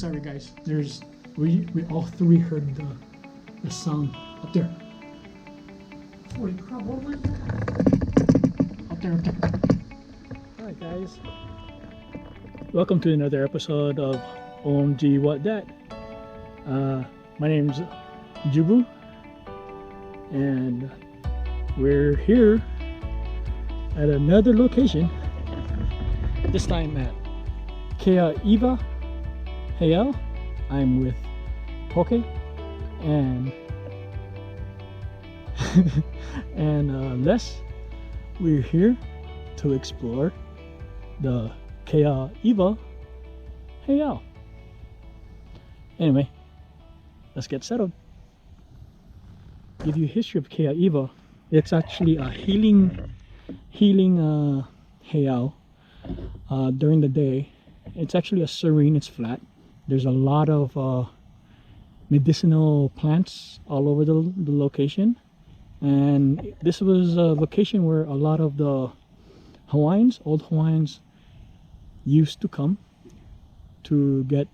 sorry guys. We all three heard the sound up there. Holy crap! What was that? Up there. Hi guys. Welcome to another episode of OMG WAT DAT. My name's Jubu, and we're here at another location. This time at Keaiwa, heiau. I'm with Poke and Les. We're here to explore the Keaiwa heiau. Anyway, let's get settled. Give you a history of Keaiwa. It's actually a healing heiau. During the day, it's actually a serene. It's flat. There's a lot of medicinal plants all over the location, and this was a location where a lot of the old Hawaiians used to come to get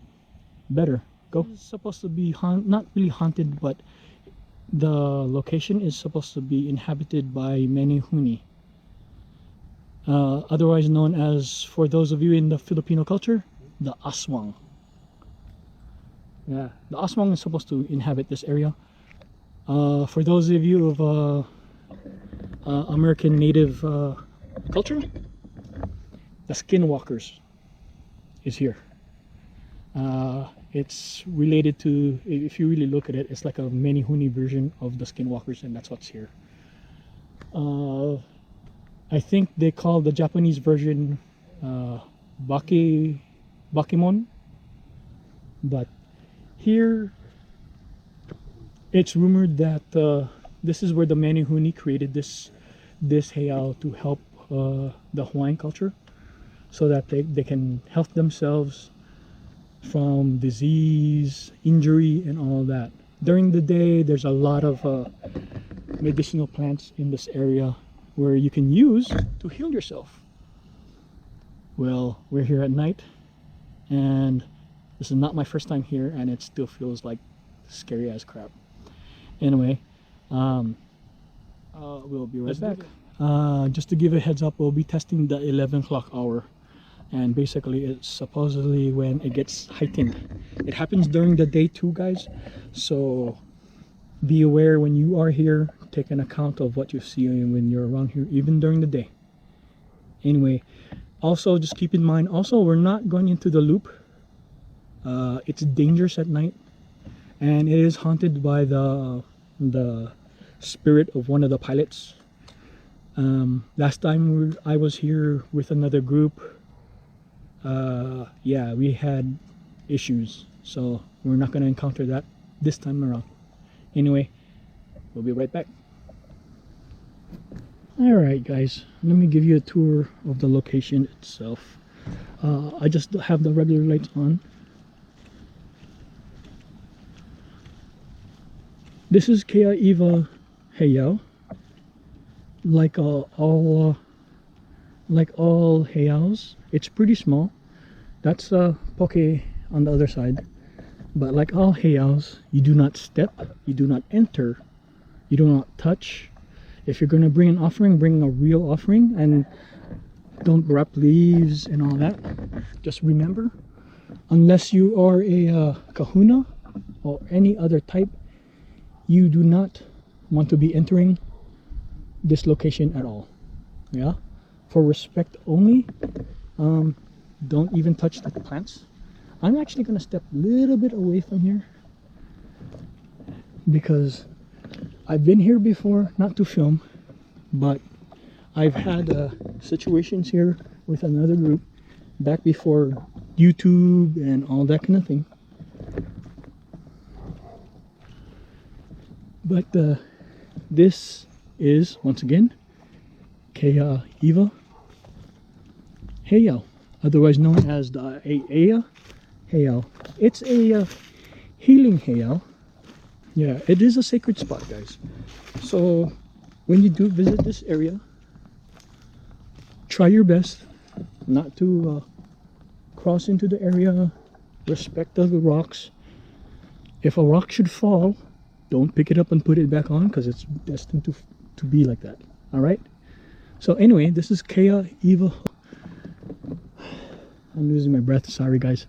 better. It's supposed to be not really haunted, but the location is supposed to be inhabited by Menehune, otherwise known as, for those of you in the Filipino culture, the aswang. Yeah, the aswang is supposed to inhabit this area. For those of you of American Native culture, the skinwalkers is here. It's related to, if you really look at it, it's like a Menehune version of the skinwalkers, and that's what's here. I think they call the Japanese version Bakemon, but here it's rumored that this is where the Menehune created this heiau to help the Hawaiian culture, so that they can help themselves from disease, injury, and all that. During the day, there's a lot of medicinal plants in this area where you can use to heal yourself. Well, we're here at night, and this is not my first time here, and it still feels like scary as crap. Anyway, we'll be right back. Just to give a heads up, we'll be testing the 11 o'clock hour, and basically it's supposedly when it gets heightened. It happens during the day too, guys, so be aware when you are here. Take an account of what you see when you're around here, even during the day. Anyway, also just keep in mind, also we're not going into the loop. It's dangerous at night, and it is haunted by the spirit of one of the pilots. Last time I was here with another group, yeah, we had issues, so we're not going to encounter that this time around. Anyway, we'll be right back. Alright guys, let me give you a tour of the location itself. I just have the regular lights on. This is Keaiwa heiau. Like all heiaus, it's pretty small. That's Poke on the other side. But like all heiaus, you do not step, you do not enter, you do not touch. If you're going to bring an offering, bring a real offering, and don't wrap leaves and all that. Just remember, unless you are a kahuna or any other type, you do not want to be entering this location at all. Yeah, for respect only. Don't even touch the plants. I'm actually going to step a little bit away from here because I've been here before, not to film, but I've had situations here with another group back before YouTube and all that kind of thing. But this is, once again, Keaiwa heiau, otherwise known as the aeia heiau. It's a healing heiau. Yeah, it is a sacred spot, guys. So when you do visit this area, try your best not to cross into the area respect the rocks. If a rock should fall, don't pick it up and put it back on, because it's destined to be like that. All right. So anyway, this is Keaiwa. I'm losing my breath. Sorry, guys.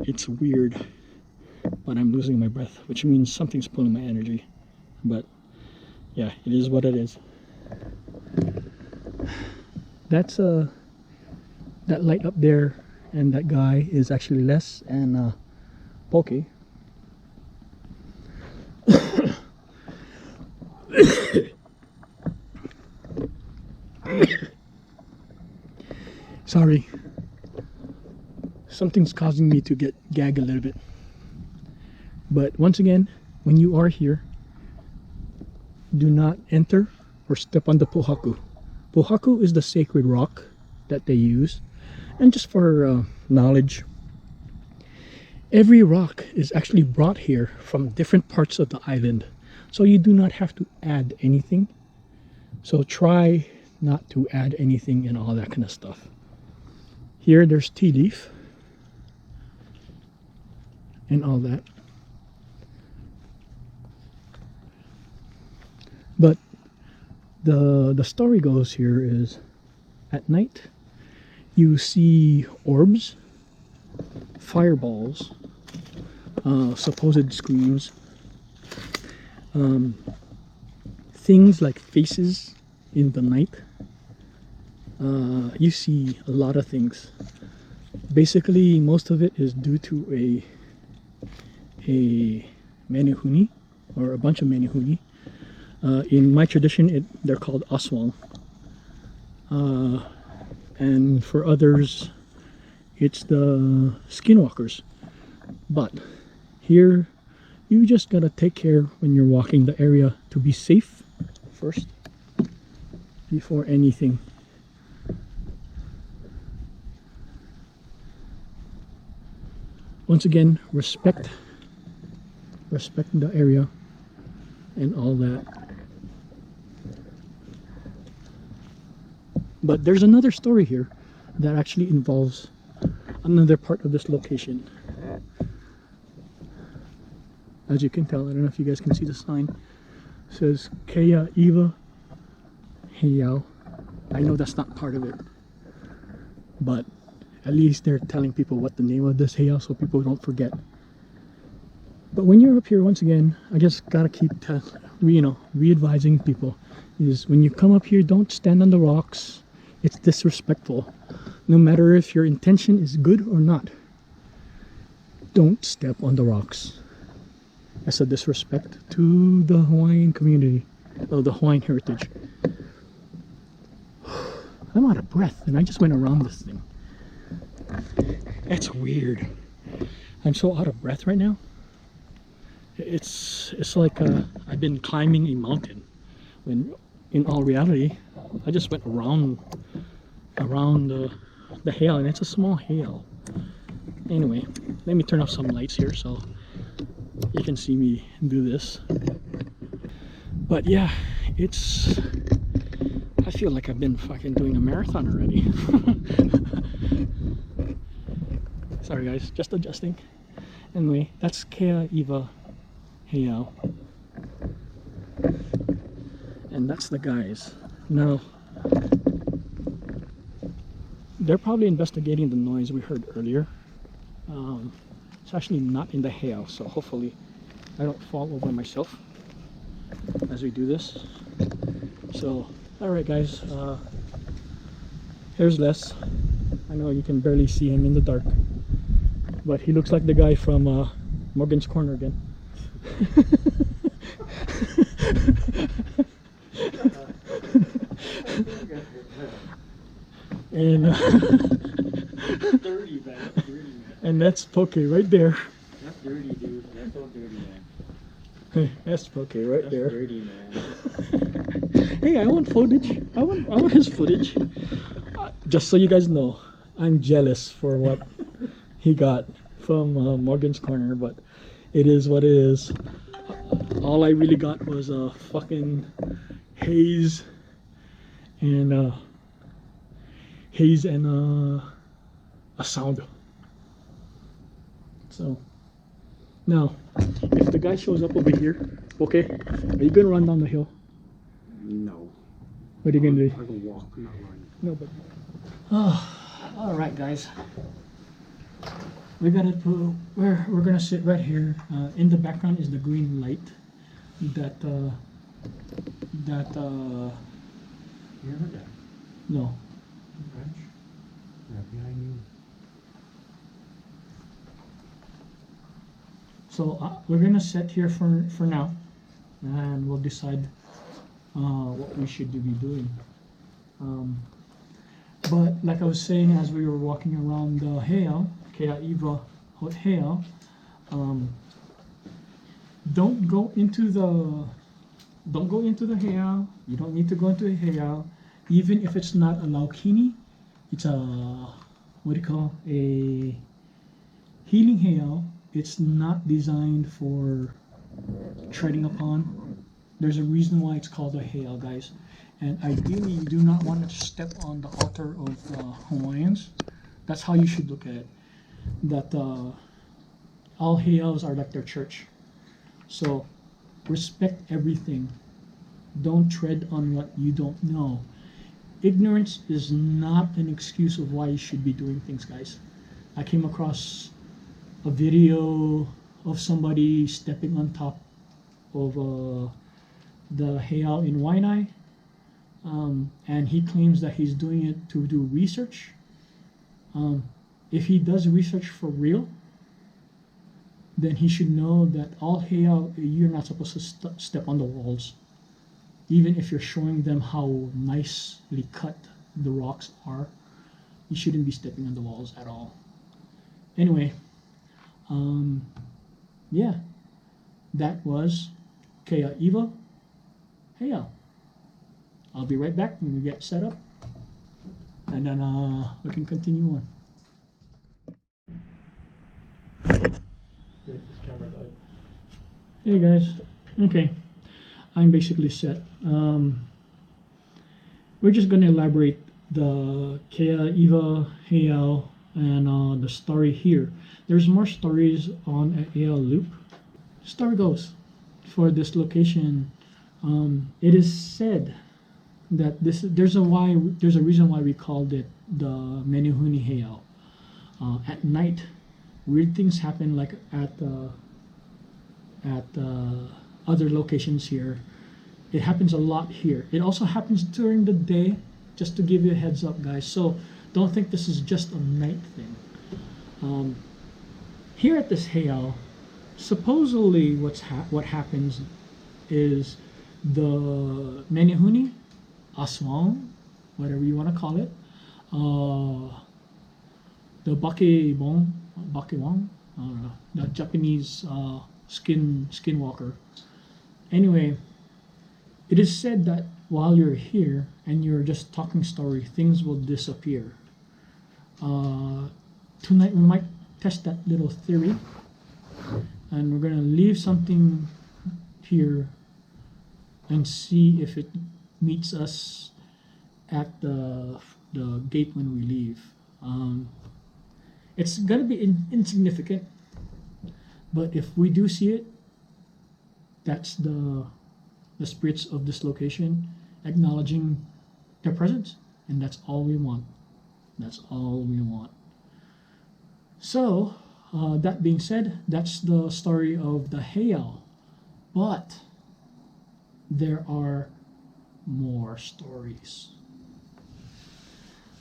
It's weird, but I'm losing my breath, which means something's pulling my energy. But yeah, it is what it is. That's that light up there, and that guy is actually Les and Poke. Sorry, something's causing me to gag a little bit. But once again, when you are here, do not enter or step on the pohaku. Pohaku is the sacred rock that they use. And just for knowledge, every rock is actually brought here from different parts of the island. So you do not have to add anything. So try not to add anything and all that kind of stuff. Here there's tea leaf and all that. But the story goes here is, at night you see orbs, fireballs, supposed screams, things like faces in the night. You see a lot of things. Basically, most of it is due to a menehune, or a bunch of menehune. In my tradition, they're called aswang. And for others, it's the skinwalkers. But here, you just gotta take care when you're walking the area to be safe first, before anything. Once again, respect the area and all that. But there's another story here that actually involves another part of this location. As you can tell, I don't know if you guys can see the sign. It says Keaiwa heiau. I know that's not part of it, but at least they're telling people what the name of this heiau, so people don't forget. But when you're up here, once again, I just gotta keep re-advising people, is when you come up here, don't stand on the rocks. It's disrespectful. No matter if your intention is good or not, don't step on the rocks. That's a disrespect to the Hawaiian community, or the Hawaiian heritage. I'm out of breath, and I just went around this thing. That's weird. I'm so out of breath right now. It's like I've been climbing a mountain, when in all reality I just went around the heiau, and it's a small heiau. Anyway, let me turn off some lights here so you can see me do this. But yeah, I feel like I've been fucking doing a marathon already. Sorry guys, just adjusting. Anyway, that's Keaiwa heiau. And that's the guys. Now, they're probably investigating the noise we heard earlier. It's actually not in the heiau, so hopefully I don't fall over myself as we do this. So, alright guys, here's Les. I know you can barely see him in the dark, but he looks like the guy from Morgan's Corner again. And dirty, man. That's dirty, man. And that's Poke right there. That's dirty, dude. That's so dirty, man. Hey, that's Poke right That's there. dirty, man. Hey, I want footage. I want his footage. Just so you guys know, I'm jealous for what he got from Morgan's Corner, but it is what it is. All I really got was a fucking haze and a sound. So now, if the guy shows up over here, okay, are you gonna run down the hill? No. What are you gonna do? I can walk, not run. No, but all right, guys. We gotta put. We're gonna sit right here. In the background is the green light. That. You heard that? No. Branch? Right behind you. So we're gonna sit here for now, and we'll decide what we should be doing. But like I was saying, as we were walking around the heiau, Keaiwa heiau, don't go into the heiau. You don't need to go into the heiau, even if it's not a laukini. It's a what do you call a healing heiau. It's not designed for treading upon. There's a reason why it's called a heiau, guys. And ideally, you do not want to step on the altar of the Hawaiians. That's how you should look at it. That all heiaus are like their church. So respect everything. Don't tread on what you don't know. Ignorance is not an excuse of why you should be doing things, guys. I came across a video of somebody stepping on top of the heiau in Waianae. And he claims that he's doing it to do research. If he does research for real, then he should know that all heiau, you're not supposed to step on the walls. Even if you're showing them how nicely cut the rocks are, you shouldn't be stepping on the walls at all. Anyway, yeah, that was Keaiwa heiau. I'll be right back when we get set up, and then we can continue on. Hey guys, okay, I'm basically set. We're just gonna elaborate the Keaiwa heiau and the story here. There's more stories on aeia loop. Story goes, for this location, it is said that there's a reason why we called it the Menehune heiau. At night, weird things happen, like at other locations here. It happens a lot here. It also happens during the day, just to give you a heads up, guys. So don't think this is just a night thing. Here at this heiau, supposedly what happens is the Menehune, aswang, whatever you want to call it, the bakewang, I don't know, the Japanese skinwalker. Anyway, it is said that while you're here and you're just talking story, things will disappear. Tonight we might test that little theory, and we're gonna leave something here and see if it meets us at the gate when we leave. It's gonna be insignificant, but if we do see it, that's the spirits of this location acknowledging their presence, and that's all we want. That's all we want. So that being said, that's the story of the heiau, but there are more stories.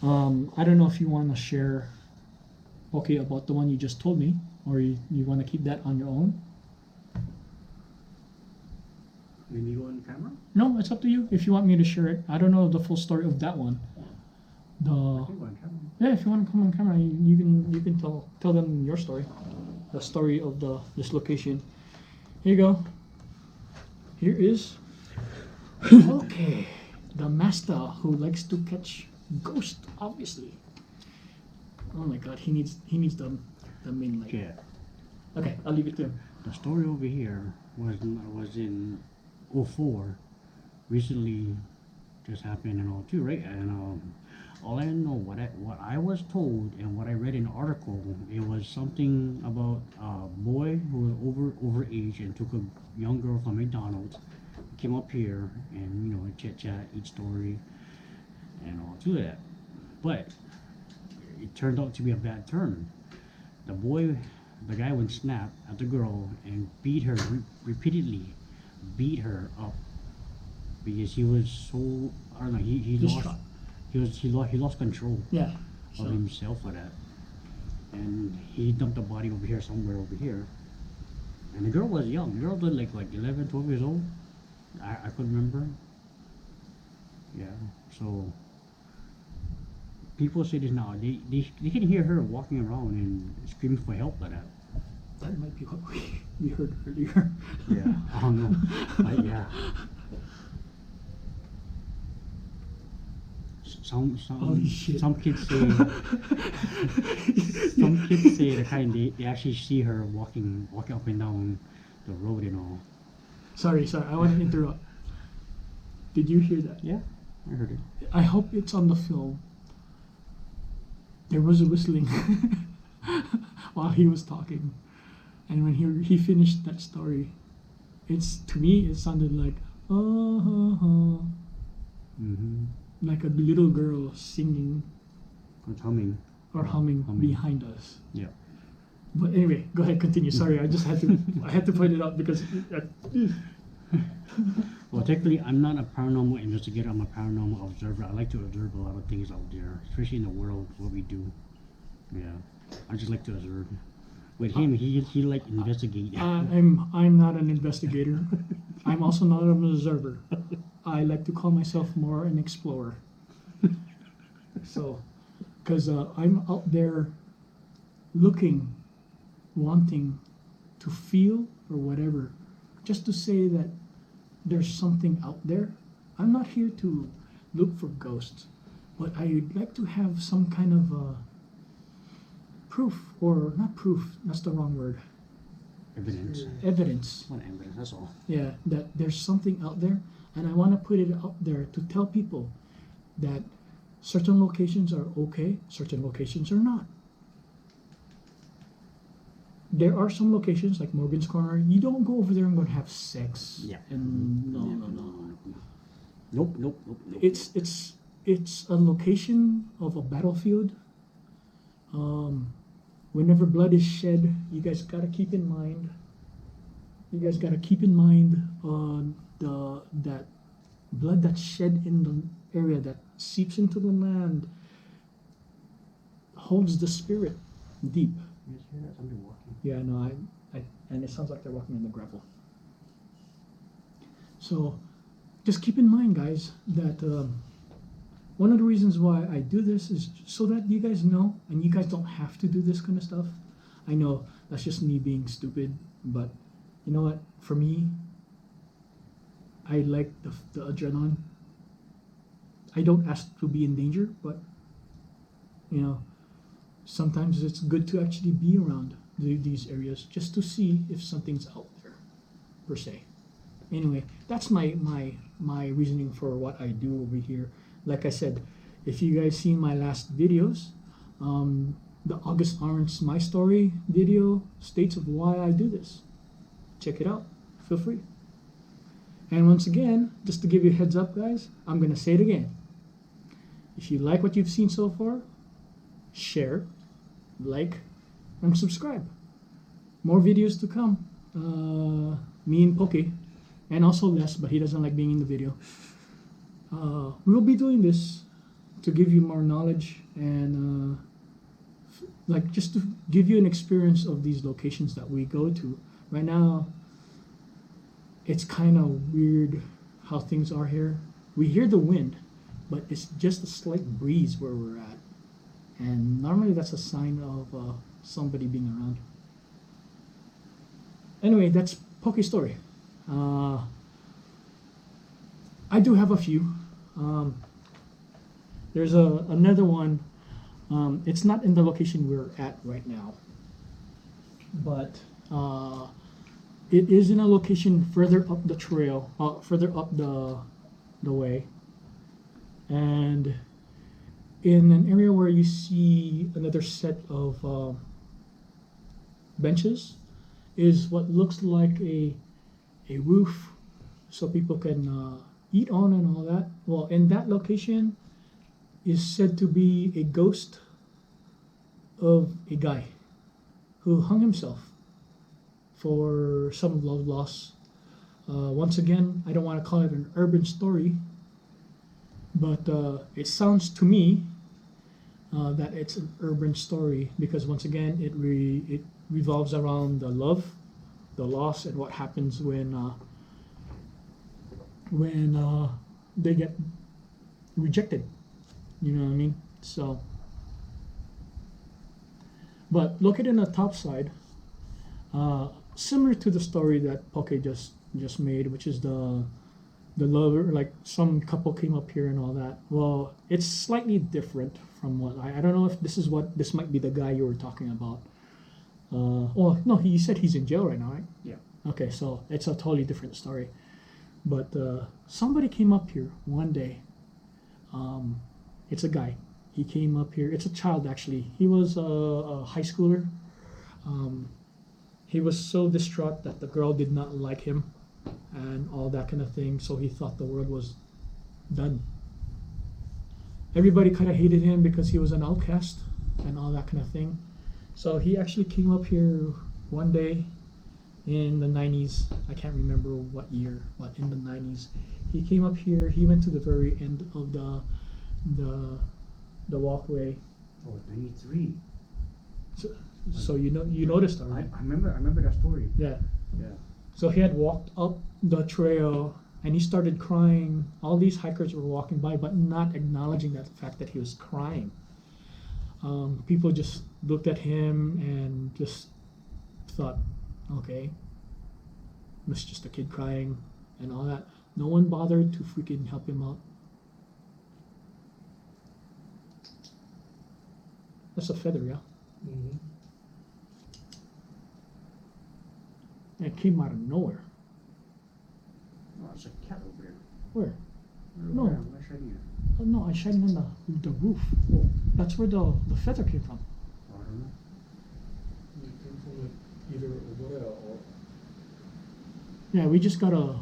I don't know if you want to share, okay, about the one you just told me, or you want to keep that on your own. Maybe you on camera? No, it's up to you. If you want me to share it, I don't know the full story of that one. I can go on camera. Yeah, if you want to come on camera, you can tell them your story, the story of this location. Here you go. Here is okay, the master who likes to catch ghosts, obviously. Oh my God, he needs the main light. Yeah. Okay, I'll leave it to him. The story over here was in 04. Recently, just happened in 02, right? And All I know, what I was told, and what I read in an article, it was something about a boy who was over age and took a young girl from McDonald's, came up here, and chit chat, eat story, and all to that. But it turned out to be a bad turn. The guy went snap at the girl and beat her repeatedly, beat her up because he was so, I don't know, he lost Distraught. he lost control Yeah. of So, himself for that, and he dumped the body over here, somewhere over here. And the girl was young. The girl was like 11, 12 years old. I could remember. Yeah. So people say this now. They can hear her walking around and screaming for help like that. that might be what we heard earlier. Yeah. I don't know. Yeah. Holy shit. Some kids say some kids say they actually see her walking up and down the road and all. Sorry, I want to interrupt. Did you hear that? Yeah, I heard it. I hope it's on the film. There was a whistling while he was talking, and when he finished that story, to me it sounded like Mm-hmm. like a little girl singing It's humming. or humming Humming. behind us. Yeah. But anyway, go ahead, continue. Sorry, I just had to point it out because Well, technically, I'm not a paranormal investigator. I'm a paranormal observer. I like to observe a lot of things out there, especially in the world, what we do. Yeah, I just like to observe. With him, he like investigate. I'm not an investigator. I'm also not an observer. I like to call myself more an explorer. So, because I'm out there looking, wanting to feel or whatever, just to say that there's something out there. I'm not here to look for ghosts, but I'd like to have some kind of proof, or not proof, that's the wrong word. Evidence. Evidence. What evidence? That's all. Yeah, that there's something out there, and I want to put it out there to tell people that certain locations are okay, certain locations are not. There are some locations like Morgan's Corner. You don't go over there and go and have sex. Yeah. And no. Nope. It's a location of a battlefield. Whenever blood is shed, you guys gotta keep in mind. That blood that's shed in the area that seeps into the land holds the spirit deep. You guys hear that? Somebody walking. Yeah, no, and it sounds like they're walking in the gravel. So, just keep in mind, guys, that one of the reasons why I do this is so that you guys know, and you guys don't have to do this kind of stuff. I know that's just me being stupid, but you know what? For me, I like the adrenaline. I don't ask to be in danger, but sometimes it's good to actually be around these areas just to see if something's out there, per se. Anyway, that's my reasoning for what I do over here. Like I said, if you guys seen my last videos, the August Orange My Story video states of why I do this. Check it out. Feel free. And once again, just to give you a heads up, guys, I'm going to say it again. If you like what you've seen so far, share, like, and subscribe. More videos to come. Me and Poke, and also Les, but he doesn't like being in the video. We'll be doing this to give you more knowledge and like just to give you an experience of these locations that we go to. Right now, it's kind of weird how things are here. We hear the wind, but it's just a slight breeze where we're at. And normally that's a sign of somebody being around. Anyway, that's Poke Story. I do have a few. There's another one. It's not in the location we're at right now, but it is in a location further up the trail, further up the way, and in an area where you see another set of benches is what looks like a roof so people can eat on and all that. Well, in that location is said to be a ghost of a guy who hung himself for some love loss. Once again, I don't want to call it an urban story, but it sounds to me that it's an urban story because once again, it revolves around the love, the loss, and what happens when they get rejected. You know what I mean? So, but look at it on the top side, similar to the story that Poke just made, which is the lover, like some couple came up here and all that. Well, it's slightly different from what I don't know if this might be the guy you were talking about. Well, no, he said he's in jail right now, right? Yeah. Okay, so it's a totally different story. But somebody came up here one day. It's a guy. He came up here. It's a child, actually. He was a high schooler. He was so distraught that the girl did not like him and all that kind of thing. So he thought the world was done. Everybody kind of hated him because he was an outcast and all that kind of thing. So he actually came up here one day in the 90s. I can't remember what year, but in the 90s. He came up here. He went to the very end of the walkway. Oh, 93. So you noticed that, right? I remember that story. Yeah. Yeah. So he had walked up the trail and he started crying. All these hikers were walking by, but not acknowledging that the fact that he was crying. People just looked at him and just thought, okay, it's just a kid crying and all that. No one bothered to freaking help him out. That's a feather, yeah? Mm-hmm. It came out of nowhere. Oh, it's a cat over there. Where? No. No. I'm not showing you. Oh, no, I shined on the roof. That's where the feather came from. Oh, I don't know. You came from like either Oboya or Yeah, we just got a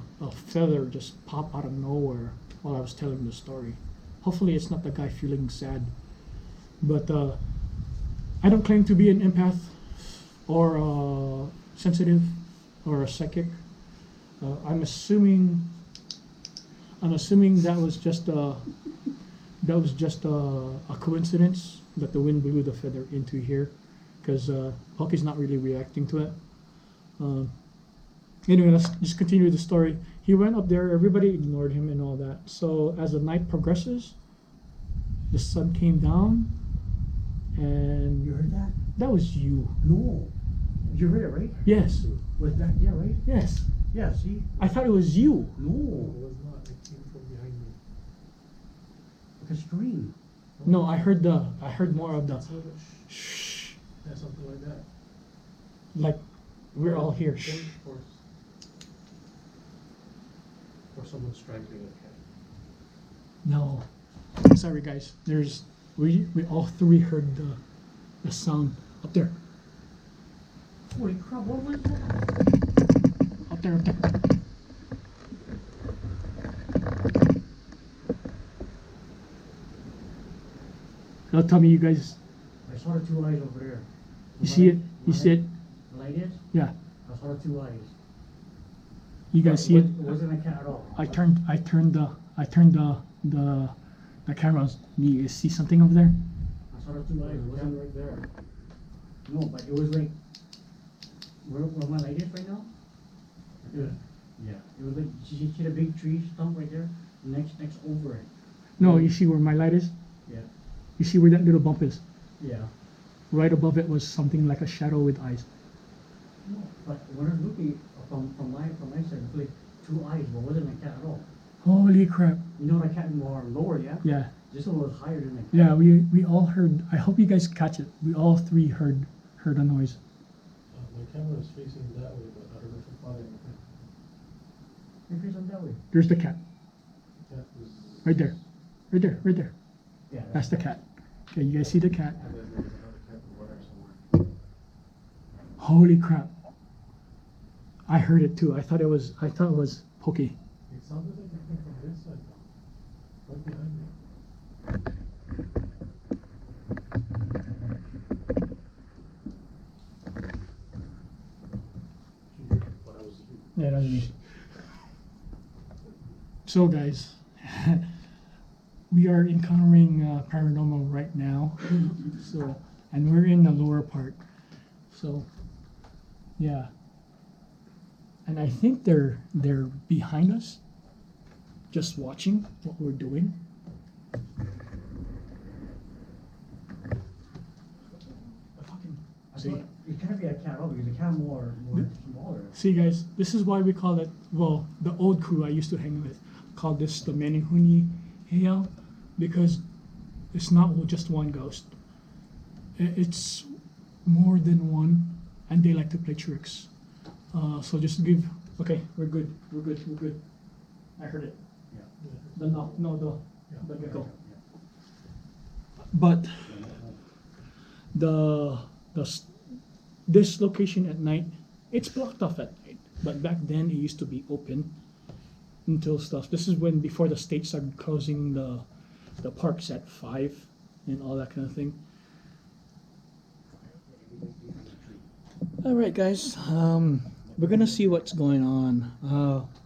feather just pop out of nowhere while I was telling the story. Hopefully it's not the guy feeling sad. But I don't claim to be an empath or sensitive or a psychic. I'm assuming that was just a coincidence that the wind blew the feather into here, because Poke's not really reacting to it. Anyway, let's just continue the story. He went up there, everybody ignored him and all that. So as the night progresses, the sun came down, and You heard that? that was you. No. You heard it, right? Yes, Was that, yeah, right? yes. Yeah, see? I thought it was you. it No. was not. It came from behind me. Like a scream. No, I heard more of the It's not a shh, yeah, something like that. like we're all here. Shh. Or someone strangling a cat. No, sorry guys. We all three heard the sound up there, Holy crap, what was that? up there. Now tell me, you guys, I saw the two eyes over there. you see it? You see it? The light is? Yeah. I saw the two eyes. You guys see it? It wasn't a cat at all. I turned the cameras. Do you see something over there? I saw the two eyes. It There's a cat wasn't right there. No, but it was like where my light is right now? Yeah. Yeah. It was like you see the big tree stump right there? Next over it. No, you see where my light is? Yeah. You see where that little bump is? Yeah. Right above it was something like a shadow with eyes. No, but when I was looking from my side, it was like two eyes, but it wasn't a cat at all. Holy crap. You know the cat more lower, yeah? Yeah. This one was higher than the cat. Yeah, we all heard. I hope you guys catch it. We all three heard a noise. My camera is facing that way, but I don't know if you caught anything. Maybe it's on that way. There's the cat. Cat was Right there. Right there. Right there. Yeah. That's the cat. Okay, you guys see the cat? And then there was another type of water somewhere. Holy crap! I heard it too. I thought it was Pokey. It sounded like it came from this side, though. Right behind me. But I was. Yeah, that's me. So, guys, we are encountering paranormal right now. So, and we're in the lower part. So, yeah. And I think they're behind us, just watching what we're doing. I thought it can't be a cat because the cat more smaller. See, guys, this is why we call it. Well, the old crew I used to hang with called this the Menehune heiau, because it's not just one ghost. It's more than one, and they like to play tricks. So just give. Okay, we're good. We're good. We're good. I heard it. Yeah. The knock. No, the Yeah. gecko. But this location at night, it's blocked off at night. But back then it used to be open until stuff. This is when before the state started closing the parks at 5 and all that kind of thing. All right, guys. We're gonna see what's going on.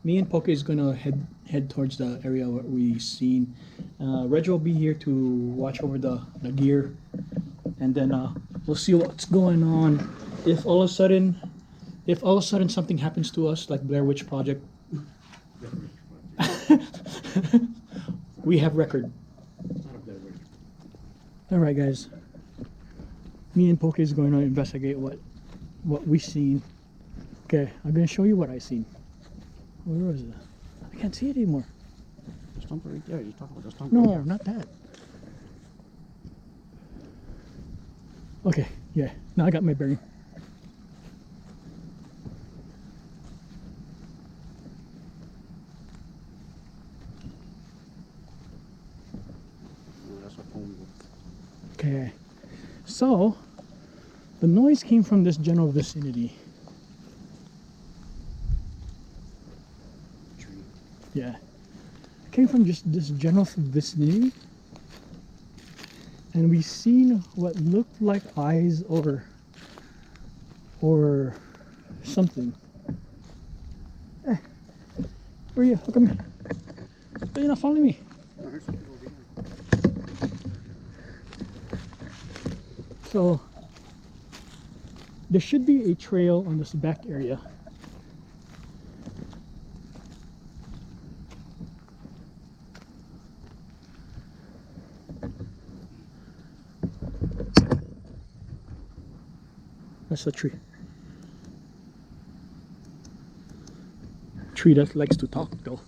Me and Poke is gonna head towards the area where we seen. Reg will be here to watch over the gear, and then we'll see what's going on. If all of a sudden something happens to us, like Blair Witch Project, we have record. All right, guys. Me and Poke is going to investigate what we seen. Okay, I'm gonna show you what I seen. Where was it? I can't see it anymore. The stumper right there. You talking about the stumper? No, right there. not that. Okay, yeah. Now I got my bearing. No, that's a phone. Okay, so the noise came from this general vicinity. Tree. Yeah, it came from just this general vicinity, and we seen what looked like eyes or something. Eh, where are you? How come you're not following me? So there should be a trail on this back area. That's the tree. Tree that likes to talk though.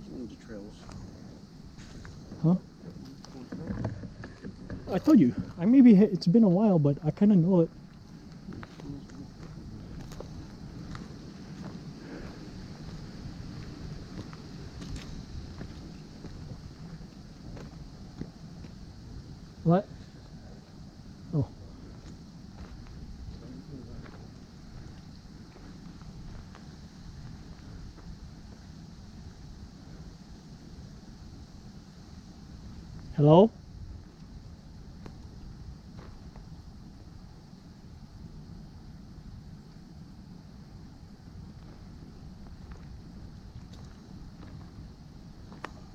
The trails. Huh? I told you. It's been a while, but I kind of know it. What? Oh. Hello?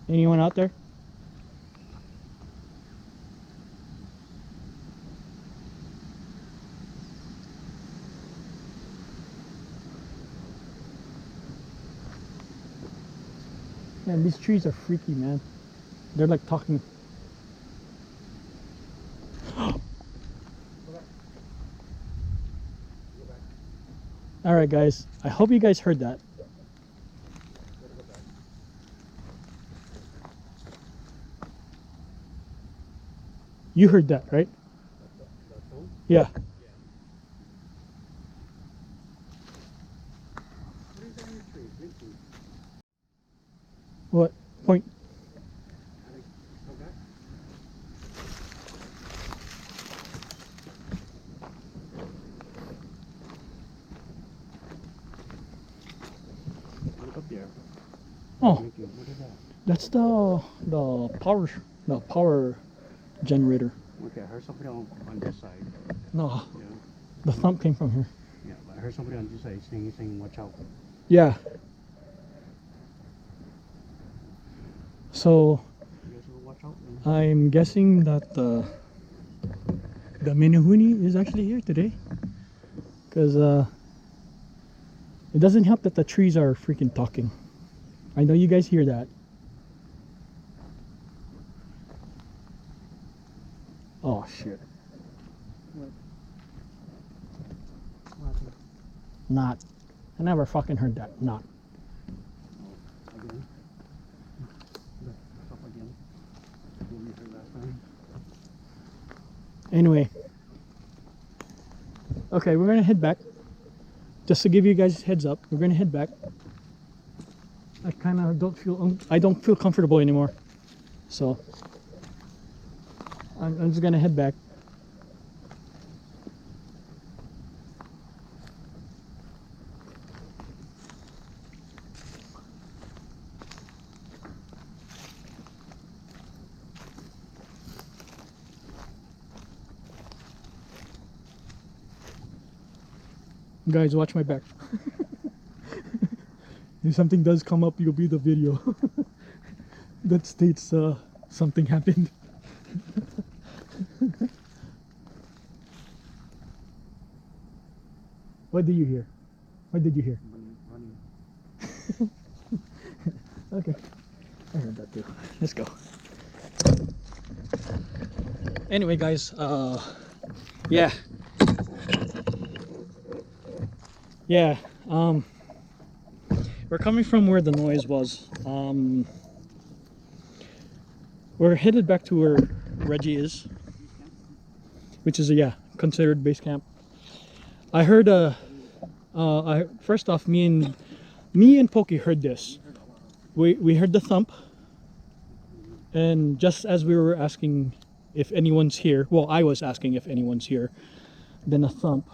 Anyone out there? Man, these trees are freaky, man. They're like talking. All right, guys. I hope you guys heard that. You heard that, right? Yeah. What is that on the tree? Blinking. What? Point. Go back. Look up there. Oh, Blinking. What is that? that's the power generator. Okay, I heard somebody on this side. No, Yeah. the thump came from here. Yeah, but I heard somebody on this side saying watch out. Yeah. So You guys will watch out. I'm guessing that the Menehune is actually here today, because it doesn't help that the trees are freaking talking. I know you guys hear that. Oh shit. What? Not. I never fucking heard that. Not. Again. Up again. What we heard last time. Anyway. Okay, we're gonna head back. Just to give you guys a heads up, we're gonna head back. I kind of don't feel. I don't feel comfortable anymore. So I'm just gonna head back. Guys, watch my back. If something does come up, you'll be the video that states something happened. What did you hear? What did you hear? Running. Okay, I heard that too. Let's go. Anyway, guys, yeah, we're coming from where the noise was. We're headed back to where Reggie is, which is considered base camp. I heard first off, me and Pokey heard this. We heard the thump, and just as we were asking if anyone's here, well, I was asking if anyone's here, then a thump.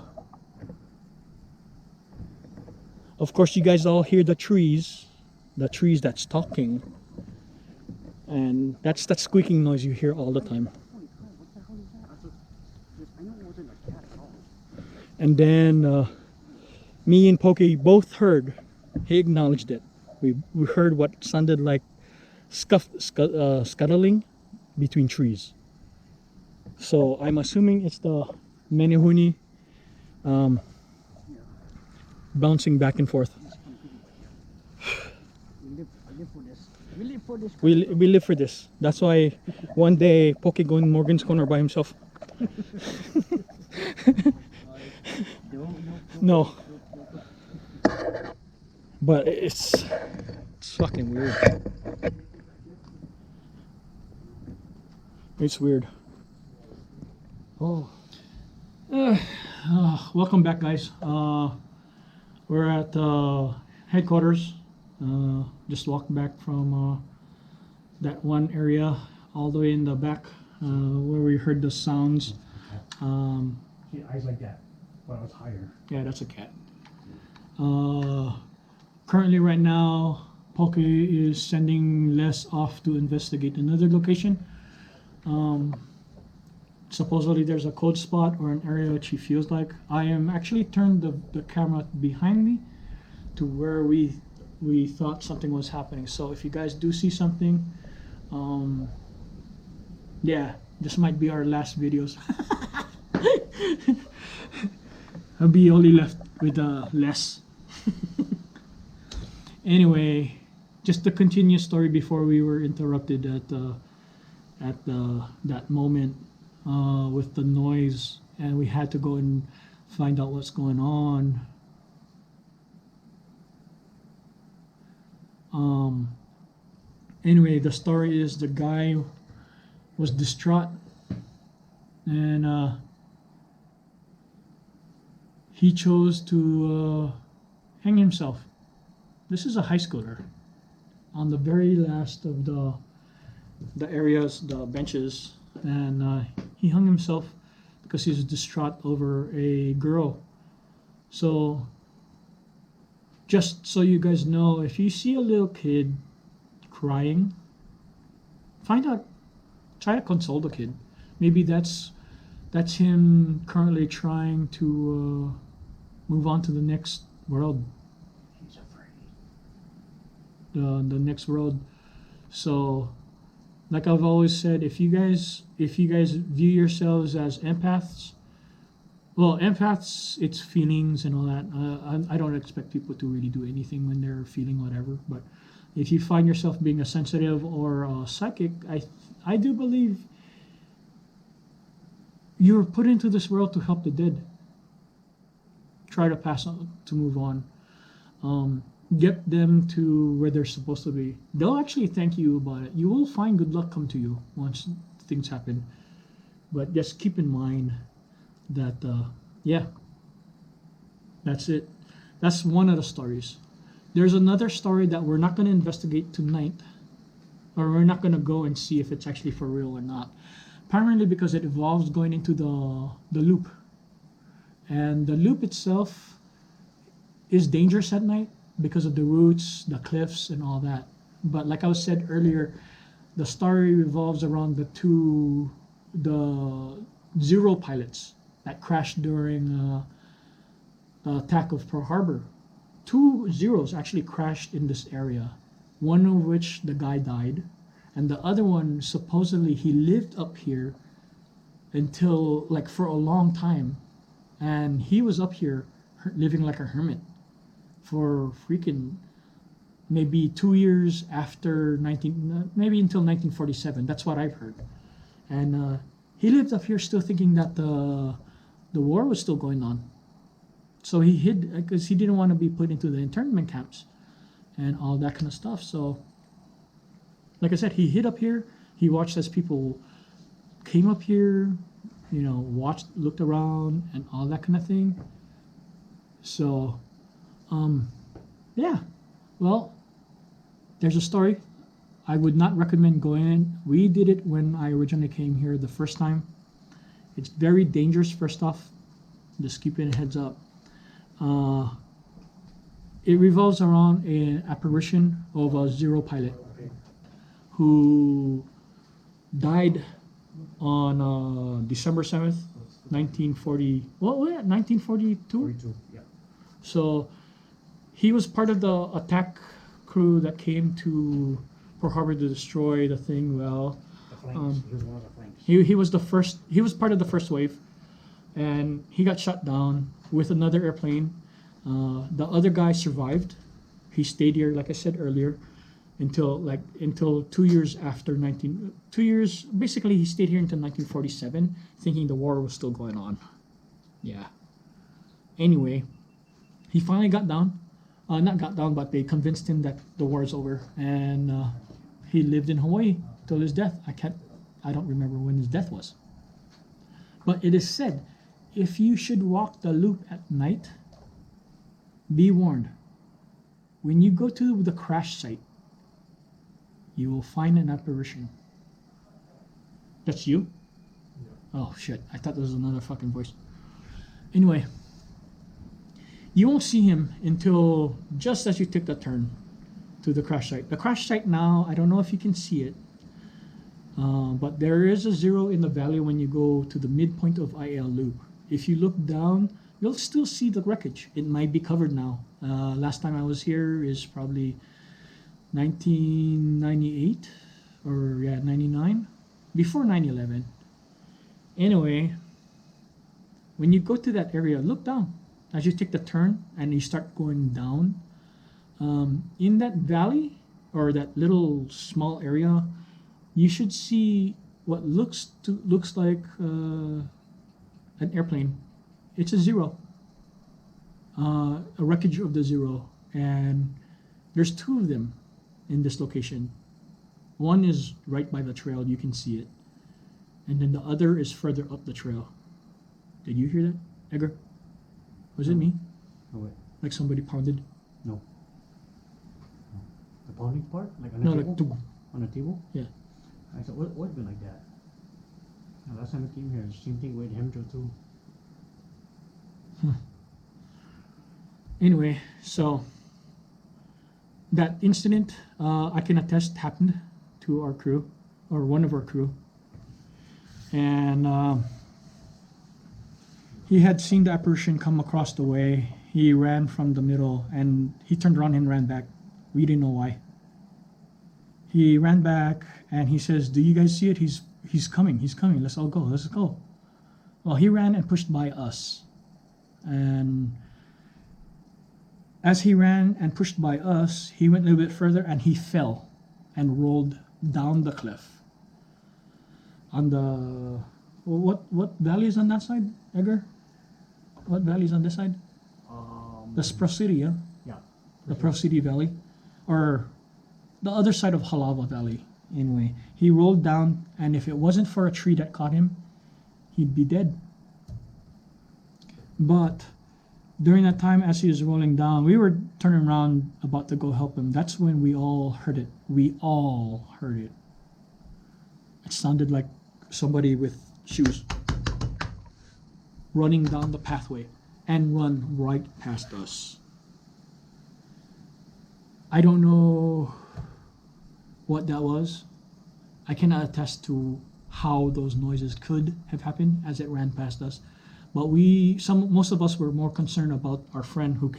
Of course, you guys all hear the trees that's talking, and that's that squeaking noise you hear all the time. Holy crap, what the hell is that? I know it wasn't a cat at all. And then me and Pokey both heard. He acknowledged it. We heard what sounded like scuttling between trees. So I'm assuming it's the Menehune bouncing back and forth. I live for this. We live for this. We live for this. That's why one day Pokey go in Morgan's corner by himself. No. But it's fucking weird. It's weird. Oh. Welcome back, guys. We're at headquarters. Just walked back from that one area all the way in the back where we heard the sounds. She had eyes like that, but I was higher. Yeah, that's a cat. Currently, right now, Pokey is sending Les off to investigate another location. Supposedly, there's a cold spot or an area which he feels like. I am actually turned the camera behind me to where we thought something was happening. So if you guys do see something, yeah, this might be our last videos. I'll be only left with Les. Anyway, just to continue story before we were interrupted at that moment with the noise, and we had to go and find out what's going on. Anyway, the story is the guy was distraught, and he chose to hang himself. This is a high schooler on the very last of the areas, the benches, and he hung himself because he was distraught over a girl. So, just so you guys know, if you see a little kid crying, find out, try to console the kid. Maybe that's him currently trying to move on to the next world. He's afraid. The next world. So, like I've always said, if you guys view yourselves as empaths, well, empaths, it's feelings and all that. I don't expect people to really do anything when they're feeling whatever. But if you find yourself being a sensitive or a psychic, I do believe you're put into this world to help the dead. Try to pass on, to move on. Get them to where they're supposed to be. They'll actually thank you about it. You will find good luck come to you once things happen. But just keep in mind that, yeah, that's it. That's one of the stories. There's another story that we're not going to investigate tonight, or we're not going to go and see if it's actually for real or not. Primarily because it involves going into the loop. And the loop itself is dangerous at night because of the roots, the cliffs, and all that. But like I was said earlier, the story revolves around the Zero pilots that crashed during the attack of Pearl Harbor. 2 Zeros actually crashed in this area, one of which the guy died, and the other one supposedly he lived up here until like for a long time, and he was up here living like a hermit for freaking maybe 2 years after maybe until 1947. That's what I've heard. And he lived up here still thinking that the war was still going on. So he hid because he didn't want to be put into the internment camps and all that kind of stuff. So, like I said, he hid up here. He watched as people came up here, watched, looked around, and all that kind of thing. So, yeah. Well, there's a story. I would not recommend going in. We did it when I originally came here the first time. It's very dangerous, first off. Just keeping a heads up. It revolves around an apparition of a Zero pilot who died on December 7th, 1940. What was it? 1942? 42, yeah. So he was part of the attack crew that came to Pearl Harbor to destroy the thing. Well, The flanks. He was one of the flanks. he was the first. He was part of the first wave, and he got shot down with another airplane. The other guy survived. He stayed here, like I said earlier, until 2 years after 2 years. Basically, he stayed here until 1947, thinking the war was still going on. Yeah. Anyway, he finally got down. Not got down, but they convinced him that the war is over, and he lived in Hawaii till his death. I don't remember when his death was. But it is said, if you should walk the loop at night, be warned. When you go to the crash site, you will find an apparition. That's you? Oh shit, I thought there was another fucking voice. Anyway, you won't see him until just as you take the turn to the crash site. The crash site now, I don't know if you can see it, but there is a zero in the valley when you go to the midpoint of aiea loop. If you look down, you'll still see the wreckage. It might be covered now. Last time I was here is probably 1998 or 99, before 9/11. Anyway, when you go to that area, look down as you take the turn and you start going down. In that valley or that little small area, you should see what looks like an airplane. It's a Zero, a wreckage of the Zero, and there's 2 of them in this location. One is right by the trail, you can see it, and then the other is further up the trail. Did you hear that, Edgar? Was it me? Oh wait, Like somebody pounded? no. No. The pounding part, like on the No, table. like tug. On the table. Yeah. I thought, what been like that? The last time I came here, the same thing with him too. Anyway, so that incident, I can attest, happened to our crew, or one of our crew. And he had seen the apparition come across the way. He ran from the middle and he turned around and ran back. We didn't know why. He ran back and he says, "Do you guys see it? He's coming. He's coming. Let's all go. Let's go." Well, he ran and pushed by us. And as he ran and pushed by us, he went a little bit further and he fell and rolled down the cliff. On the what valley is on that side, Edgar? What valley is on this side? The Sprosity, yeah? Yeah. The Sprosity Valley, or the other side of Halava Valley. Anyway, he rolled down, and if it wasn't for a tree that caught him, he'd be dead. But during that time, as he was rolling down, we were turning around about to go help him. That's when we all heard it. We all heard it. It sounded like somebody with shoes running down the pathway and run right past us. I don't know what that was. I cannot attest to how those noises could have happened as it ran past us. But most of us were more concerned about our friend who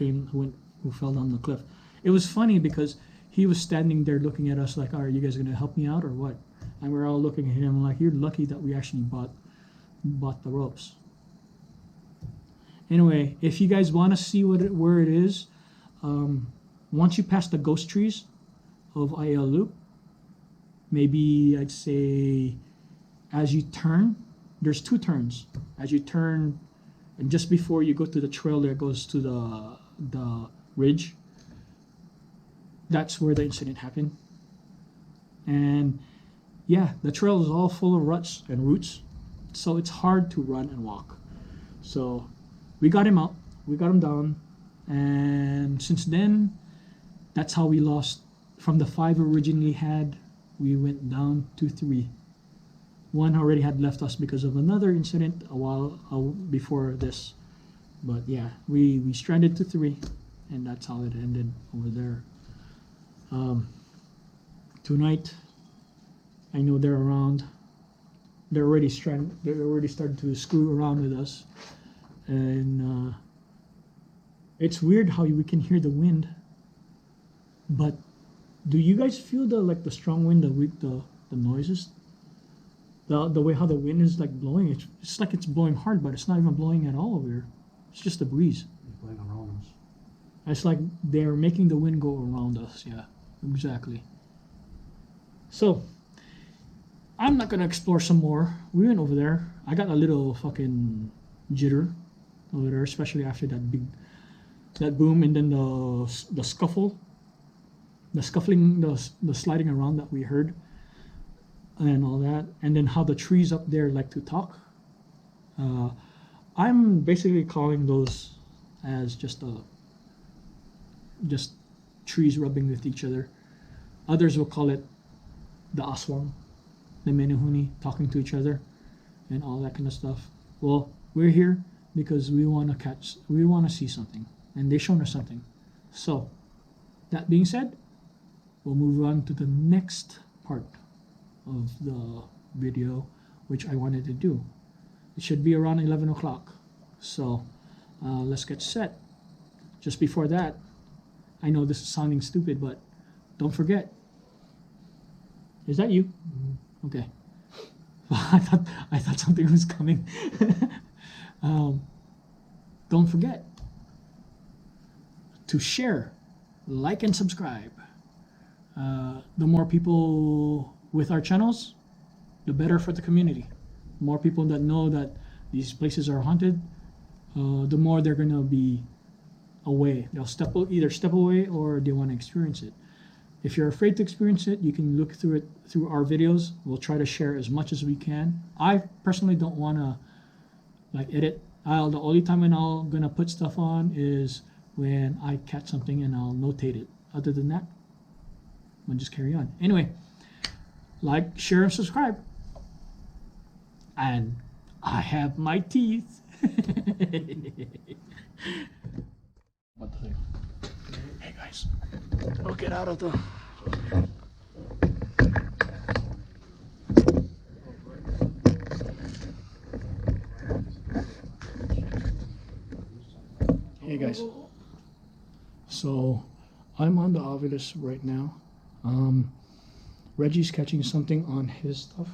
fell down the cliff. It was funny because he was standing there looking at us like, "Are you guys gonna help me out or what?" And we're all looking at him like, "You're lucky that we actually bought the ropes." Anyway, if you guys want to see where it is, once you pass the ghost trees of Aiea Loop, maybe I'd say as you turn, there's two turns. As you turn, and just before you go to the trail that goes to the ridge, that's where the incident happened. And yeah, the trail is all full of ruts and roots, so it's hard to run and walk. So we got him out, we got him down, and since then, that's how we lost. From the 5 originally had, we went down to 3. One already had left us because of another incident a while before this. But yeah, we stranded to 3, and that's how it ended over there. Tonight, I know they're around. They're already stranded. They're already started to screw around with us, and it's weird how we can hear the wind. But do you guys feel the strong wind, the noises? The way how the wind is like blowing, it's like it's blowing hard, but it's not even blowing at all over here. It's just a breeze. It's blowing around us. It's like they're making the wind go around us. Yeah, exactly. So I'm not gonna explore some more. We went over there. I got a little fucking jitter over there, especially after that boom, and then the scuffling, the sliding around that we heard, and all that, and then how the trees up there like to talk. I'm basically calling those as just trees rubbing with each other. Others will call it the aswang, the Menehune talking to each other, and all that kind of stuff. Well, we're here because we want to see something, and they've shown us something. So, that being said, we'll move on to the next part of the video, which I wanted to do. It should be around 11 o'clock. So let's get set. Just before that, I know this is sounding stupid, but don't forget. Is that you? Mm-hmm. Okay. I thought something was coming. Don't forget to share, like, and subscribe. The more people with our channels, the better for the community. The more people that know that these places are haunted, the more they're gonna be away. They'll either step away or they want to experience it. If you're afraid to experience it, you can look through it through our videos. We'll try to share as much as we can. I personally don't want to like edit The only time when I'm gonna put stuff on is when I catch something and I'll notate it. Other than that, I'll just carry on. Anyway, like, share, and subscribe. And I have my teeth. What the heck? Hey guys, we'll get out of the. Hey guys, so I'm on the Ovilus right now. Reggie's catching something on his stuff.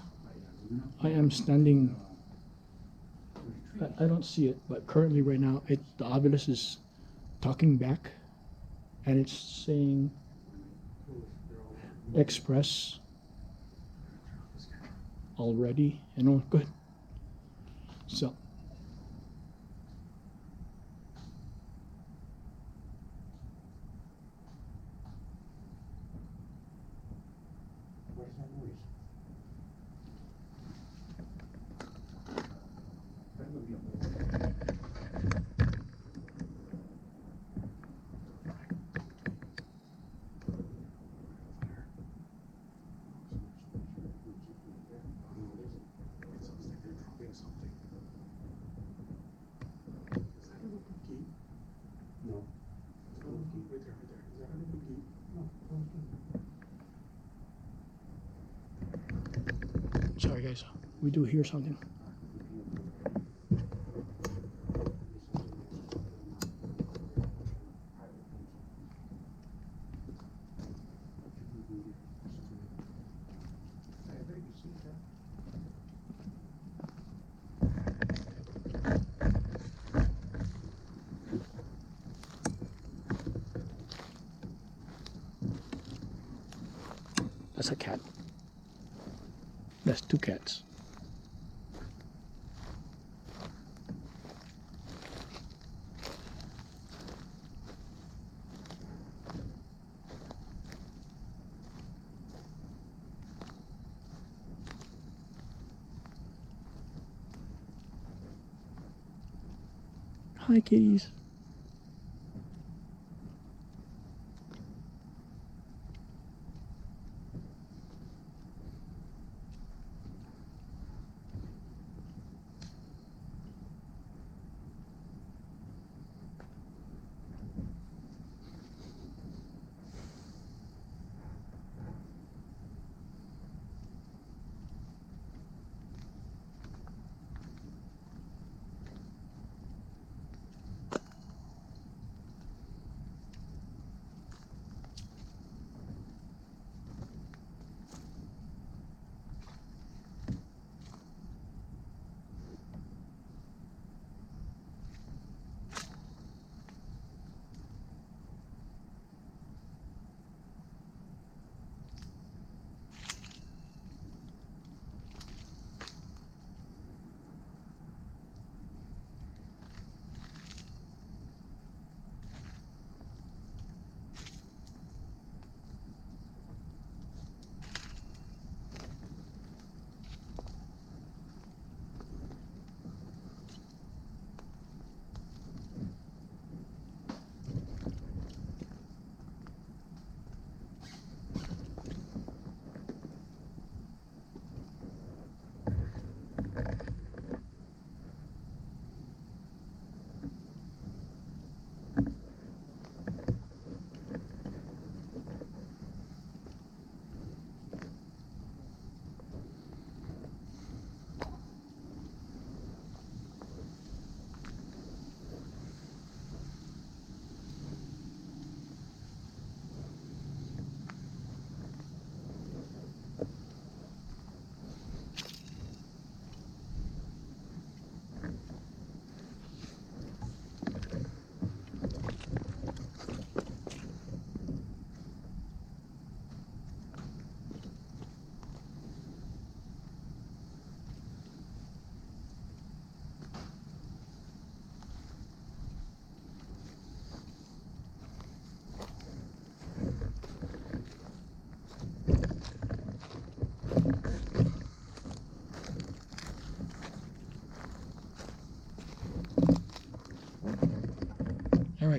I am standing. I don't see it, but currently right now, the Ovilus is talking back, and it's saying express already. You know, good. So. What is that noise? That would be a no. Right there, right there. Is that an open gate? No. Sorry guys, we do hear something. That's a cat. That's two cats. Hi kitties.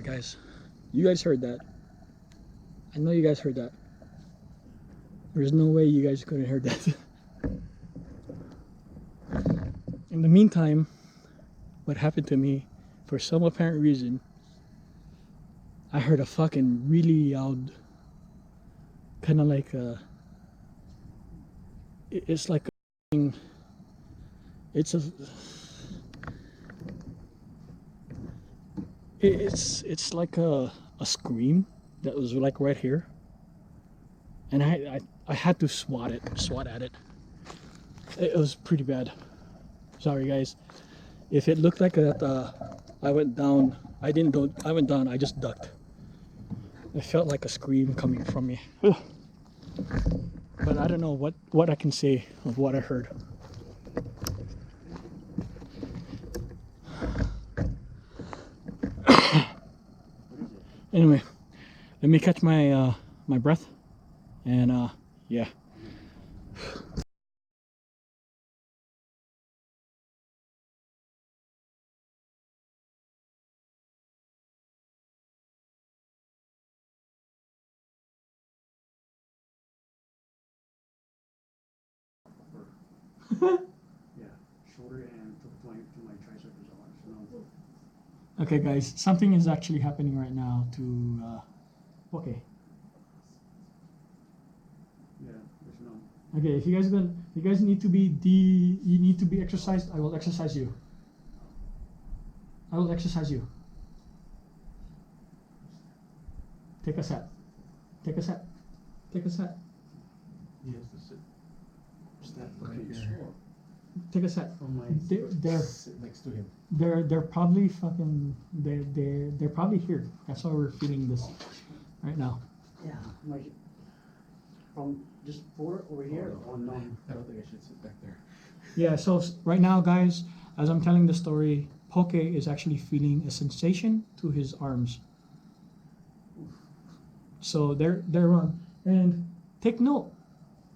that, guys. You guys heard that. I know you guys heard that. There's no way you guys couldn't heard that. In the meantime, what happened to me, for some apparent reason, I heard a fucking really loud, kind of like a, it's like a, it's a, it's like a scream that was like right here, and I had to swat at it. It was pretty bad. Sorry guys, if it looked like that I went down. I didn't go. I went down. I just ducked. It felt like a scream coming from me. But I don't know what I can say of what I heard. Anyway, let me catch my my breath, and yeah. Yeah, shoulder and to my tricep is all. So Okay, guys, something is actually happening right now to. Okay. yeah, there's no. Okay, if you guys need to be you need to be exercised. I will exercise you. I will exercise you. Take a set. Take a set. Take a set. He has to sit. Stand Okay, right sure. here. Take a set. From my. They're Sit next to him. they're probably fucking they're probably here. That's why we're feeling this right now. Yeah, my. From just forward over here on I don't think I should sit back there. Yeah. So right now, guys, as I'm telling the story, Poke is actually feeling a sensation to his arms. So they're on. And take note,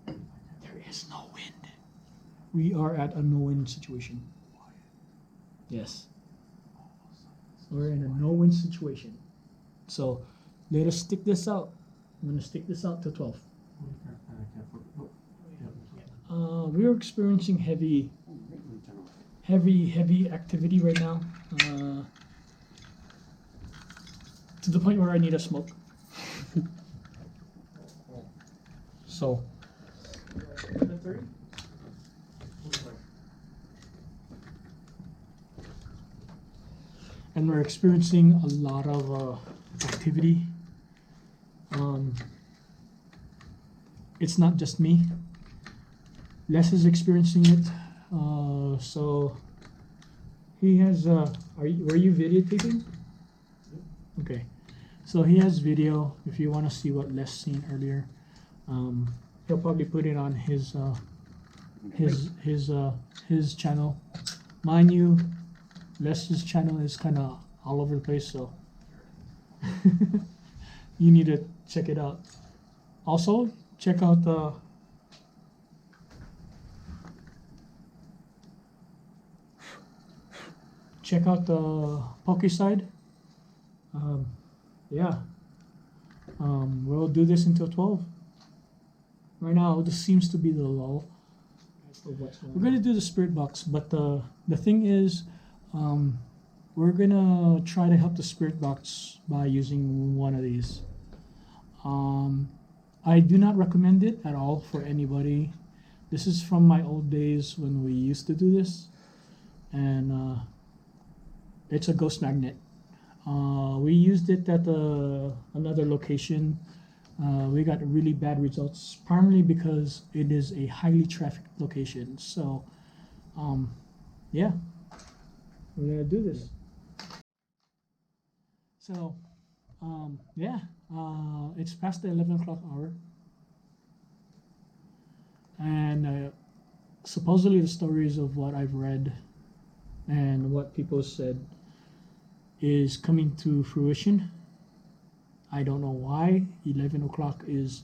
there is no wind. We are at a no-wind situation. Yes. We're in a no-wind situation. So let us stick this out. I'm gonna stick this out to 12. We're experiencing heavy activity right now. To the point where I need a smoke. So. And we're experiencing a lot of activity. It's not just me. Les is experiencing it. So he has. Were you videotaping? Okay. So he has video. If you want to see what Les seen earlier, he'll probably put it on his channel. Mind you, Les's channel is kind of all over the place, so you need to check it out. Also, check out the Poke side. Yeah. We'll do this until 12. Right now, this seems to be the lull. We're gonna do the spirit box, but the thing is, we're gonna try to help the spirit box by using one of these. I do not recommend it at all for anybody. This is from my old days when we used to do this, and it's a ghost magnet. We used it at another location. We got really bad results, primarily because it is a highly trafficked location. So, yeah, we're gonna do this. So, yeah, it's past the 11 o'clock hour, and supposedly the stories of what I've read and what people said is coming to fruition. I don't know why 11 o'clock is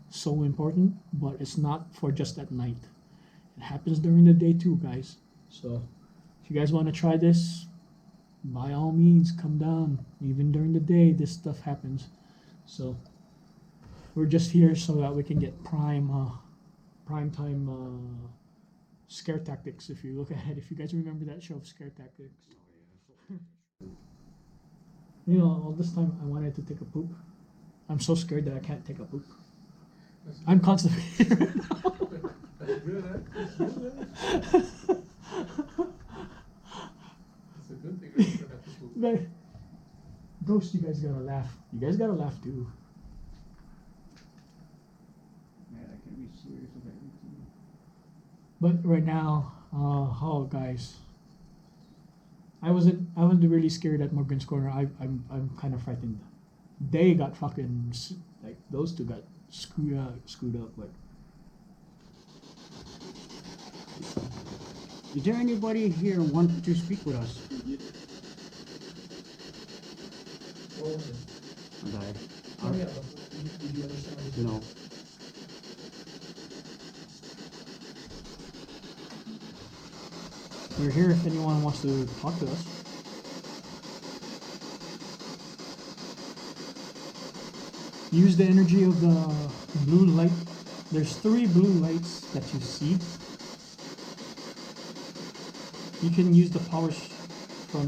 so important, but it's not for just at night. It happens during the day too, guys. So if you guys want to try this, by all means come down. Even during the day, this stuff happens. So we're just here so that we can get prime time scare tactics. If you look ahead, if you guys remember that show, Scare Tactics. You know, all this time I wanted to take a poop. I'm so scared that I can't take a poop. I'm constipated right now. That's good, huh? That's good, huh? It's a good thing. I don't have to poop. But, Ghost, you guys gotta laugh. You guys gotta laugh too. Man, I can be serious about everything. But right now, oh guys, I wasn't really scared at Morgan's Corner. I'm kind of frightened. They got fucking like those two got screwed up. Like, Is there anybody here want to speak with us? What was it? I died. Oh, yeah. Did you understand what you No. we're here if anyone wants to talk to us. Use the energy of the blue light. There's 3 blue lights that you see. You can use the powers from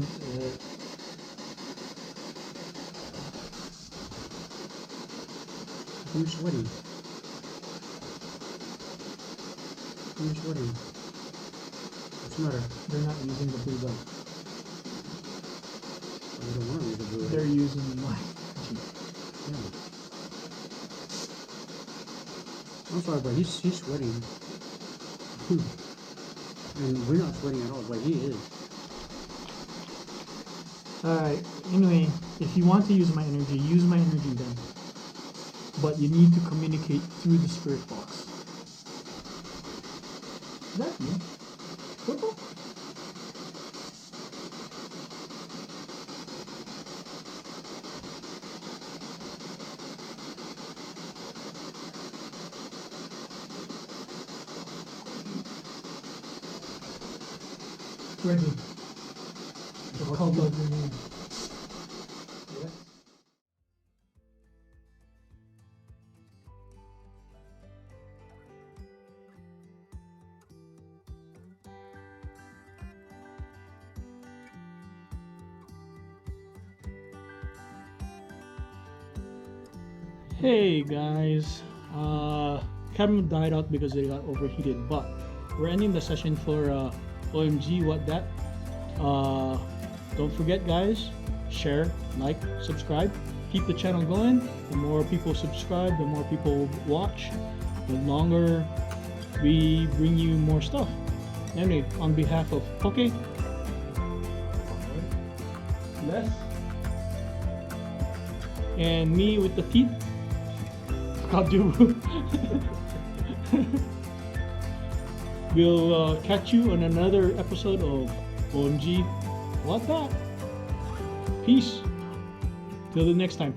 Who's sweating? Who's sweating? What's the matter? they're not using the blue light. I don't want to read the blue. They're using my Yeah. I'm sorry, but he's sweating. And we're not sweating at all, but he is. Alright, anyway, if you want to use my energy, use my energy then. But you need to communicate through the spirit box. Is that you? Purple? Ready. The cult of your name. Yeah. Hey guys, camera died out because they got overheated, but we're ending the session for OMG WAT DAT. Don't forget guys, share, like, subscribe, keep the channel going. The more people subscribe, the more people watch, the longer we bring you more stuff. Anyway, on behalf of Poke, Les, and me with the teeth, Kadu. We'll catch you on another episode of OMG WAT DAT. Peace. Till the next time.